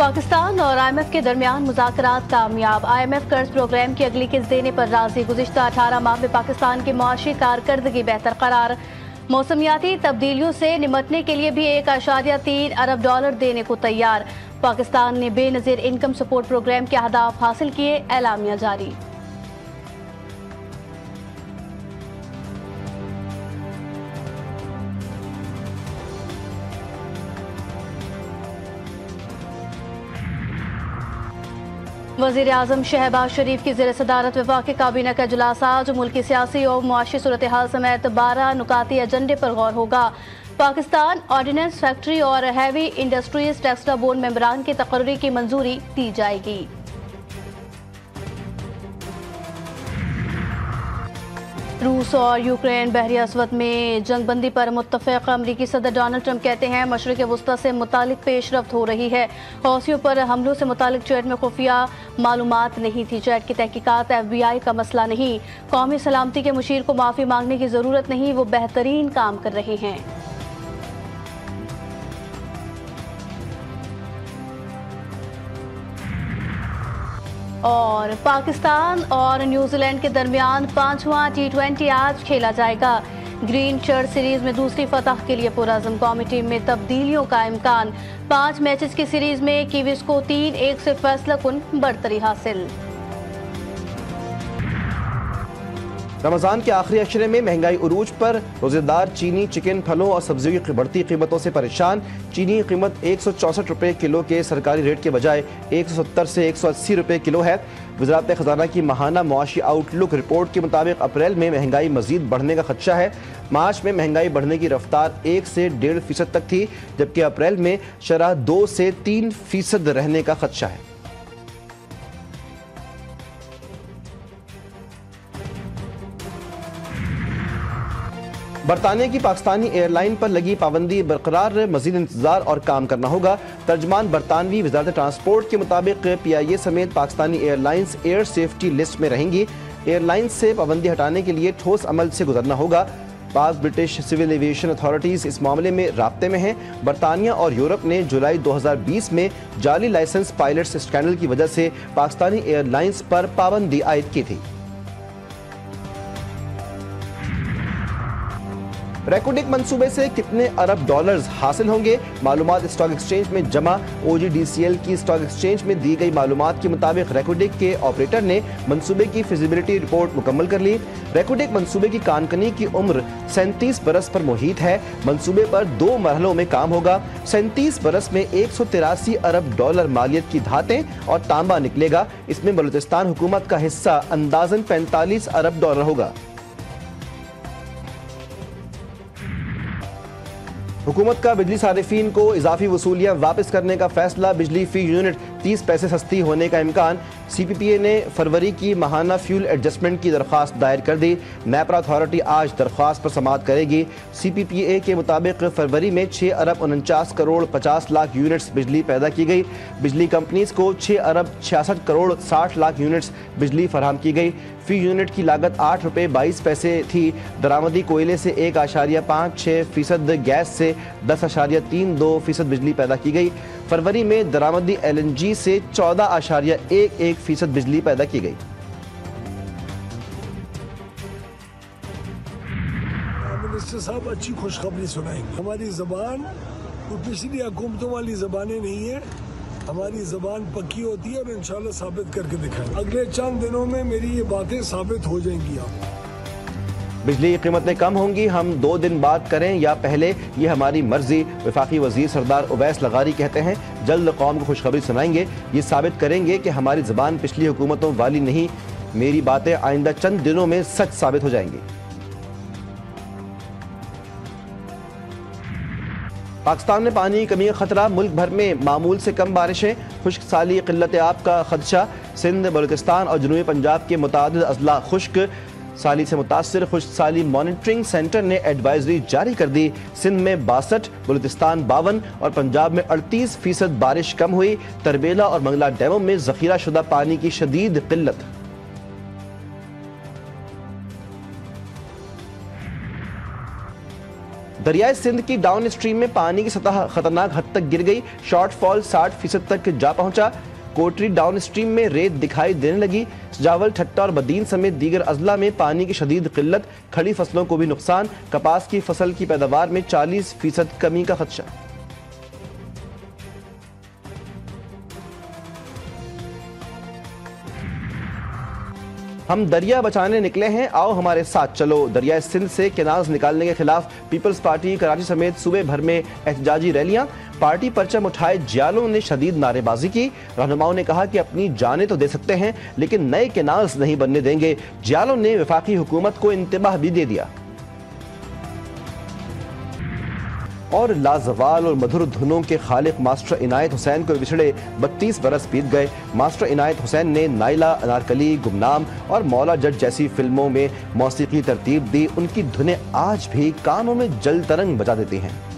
पाकिस्तान और IMF के दरमियान मुज़ाकरात कामयाब। IMF कर्ज प्रोग्राम की अगली किस्त देने पर राजी। गुज़िश्ता 18 माह में पाकिस्तान की मुआशी कारकर्दगी बेहतर करार। मौसमियाती तब्दीलियों से निमटने के लिए भी $1.3 अरब देने को तैयार। पाकिस्तान ने बेनज़ीर इनकम सपोर्ट प्रोग्राम के अहदाफ हासिल किए, एलामिया जारी। वज़ीर आज़म शहबाज शरीफ की ज़ेर सदारत वफाकी काबीना का इजलास आज मुल्क की सियासी और मुआशी सूरत हाल समेत 12 नुकाती एजेंडे पर गौर होगा। पाकिस्तान ऑर्डिनेंस फैक्ट्री और हैवी इंडस्ट्रीज टेक्सटा बोर्ड मेंबरान की तकर्री की मंजूरी दी जाएगी। रूस और यूक्रेन बहरी अस्वद में जंगबंदी पर मुत्तफ़िक़। अमरीकी सदर डोनाल्ड ट्रंप कहते हैं मशरिक़ वुस्ता से मुतालिक पेशरफ्त हो रही है। हौसियों पर हमलों से मुतालिक चैट में खुफिया मालूमात नहीं थी। चैट की तहकीकात FBI का मसला नहीं। कौमी सलामती के मुशीर को माफ़ी मांगने की ज़रूरत नहीं, वो बेहतरीन काम कर रहे हैं। और पाकिस्तान और न्यूजीलैंड के दरमियान 5वां T20 आज खेला जाएगा। ग्रीन शर्ट सीरीज में दूसरी फतह के लिए पुरअज़्म। कौमी टीम में तब्दीलियों का इम्कान। 5 मैचेस की सीरीज में कीवीज को 3-1 से फैसलाकुन बढ़तरी हासिल। रमज़ान के आखिरी अशरे में महंगाई उरूज पर। रोज़ेदार चीनी, चिकन, फलों और सब्जियों की बढ़ती कीमतों से परेशान। चीनी की कीमत 164 रुपये किलो के सरकारी रेट के बजाय 170 से 180 रुपये किलो है। वज़ारत ख़ज़ाना की माहाना मुआशी आउटलुक रिपोर्ट के मुताबिक अप्रैल में महंगाई मज़ीद बढ़ने का खदशा है। मार्च में महंगाई बढ़ने की रफ्तार 1 से 1.5% तक थी, जबकि अप्रैल में शरह 2 से 3% रहने का खदशा है। बरतानिया की पाकिस्तानी एयरलाइन पर लगी पाबंदी बरकरार। मजीद इंतजार और काम करना होगा। तर्जमान बरतानवी वज़ारत ट्रांसपोर्ट के मुताबिक PIA समेत Pakistani airlines air safety list में रहेंगी। एयरलाइंस से पाबंदी हटाने के लिए ठोस अमल से गुजरना होगा। पाक ब्रिटिश सिविल एविएशन अथॉरिटीज़ इस मामले में राब्ते में हैं। बरतानिया और यूरोप ने जुलाई 2020 में जाली लाइसेंस पायलट्स स्कैंडल की वजह से पाकिस्तानी एयरलाइंस पर पाबंदी आयद की थी। रेकोडिक मंसूबे से कितने अरब डॉलर्स हासिल होंगे? मालूमात स्टॉक एक्सचेंज में जमा। OGDCL की स्टॉक एक्सचेंज में दी गई मालूमात के मुताबिक रेकोडिक के ऑपरेटर ने मंसूबे की फिजिबिलिटी रिपोर्ट मुकम्मल कर ली। रेकोडिक मंसूबे की कानकनी की उम्र 37 बरस पर मुहित है। मंसूबे पर 2 मरहलों में काम होगा। 37 बरस में 183 अरब डॉलर मालियत की धातें और तांबा निकलेगा। इसमें बलूचिस्तान हुकूमत का हिस्सा अंदाजन 45 अरब डॉलर होगा। हुकूमत का बिजली सारिफीन को इजाफी वसूलियाँ वापस करने का फैसला। बिजली फी यूनिट 30 पैसे सस्ती होने का इम्कान। CPPA ने फरवरी की माहाना फ्यूल एडजस्टमेंट की दरख्वास्त दायर कर दी। नेपरा अथॉरिटी आज दरख्वास्त पर समाअत करेगी। CPPA के मुताबिक फरवरी में 6 अरब 49 करोड़ 50 लाख यूनिट्स बिजली पैदा की गई। बिजली कंपनीज को 6 अरब 66 करोड़ 60 लाख यूनिट्स बिजली फराहम की गई। फी यूनिट की लागत 8 रुपये 22 पैसे थी। दरामदी कोयले से 1.56%, गैस से 10.32% बिजली पैदा की गई। फरवरी में दरामदी LNG से 14.11% बिजली पैदा की गई। मिनिस्टर साहब अच्छी खुशखबरी सुनाएंगे। हमारी जबान वो पिछली हुकूमतों वाली जबानें नहीं है। हमारी जबान पक्की होती है और इंशाल्लाह साबित करके दिखाएंगे। अगले चंद दिनों में मेरी ये बातें साबित हो जाएंगी। आप बिजली की कीमतें कम होंगी, हम 2 दिन बाद करें या पहले, ये हमारी मर्जी। वफाकी वजीर सरदार उवैस लगारी कहते हैं जल्द कौम को खुशखबरी सुनाएंगे। ये साबित करेंगे कि हमारी ज़बान पिछली हुकूमतों वाली नहीं। मेरी बातें आइंदा चंद दिनों में सच साबित हो जाएंगी। पाकिस्तान में पानी की कमी का खतरा। मुल्क भर में मामूल से कम बारिशें। खुश्क साली, किल्लत आब का खदशा। सिंध, बलूचिस्तान और जनूबी पंजाब के मुतादिद अजला खुश्क साली से मुतासर। खुश्क साली मॉनिटरिंग सेंटर ने एडवाइजरी जारी कर दी। सिंध में 62, बलूचिस्तान 52 और पंजाब में 38% बारिश कम हुई। तरबेला और मंगला डैमों में जखीरा शुदा पानी की शदीद किल्लत। दरियाए सिंध की डाउन स्ट्रीम में पानी की सतह खतरनाक हद तक गिर गई। शॉर्टफॉल 60% तक जा पहुंचा। कोटरी डाउन स्ट्रीम में रेत दिखाई देने लगी। सजावल, ठट्टा और बदीन समेत दीगर अजला में पानी की शदीद किल्लत। खड़ी फसलों को भी नुकसान। कपास की फसल की पैदावार में 40% कमी का खदशा। हम दरिया बचाने निकले हैं, आओ हमारे साथ चलो। दरियाए सिंध से केनाल्स निकालने के खिलाफ पीपल्स पार्टी कराची समेत सूबे भर में एहतजाजी रैलियां। पार्टी परचम उठाए जियालों ने शदीद नारेबाजी की। रहनुमाओं ने कहा कि अपनी जानें तो दे सकते हैं लेकिन नए केनाल्स नहीं बनने देंगे। जियालों ने वफाकी हुकूमत को इंतबाह भी दे दिया। और लाजवाल और मधुर धुनों के खालिक मास्टर इनायत हुसैन को बिछड़े 32 बरस बीत गए। मास्टर इनायत हुसैन ने नाइला, अनारकली, गुमनाम और मौला जट जैसी फिल्मों में मौसीकी तरतीब दी। उनकी धुनें आज भी कानों में जल तरंग बजा देती हैं।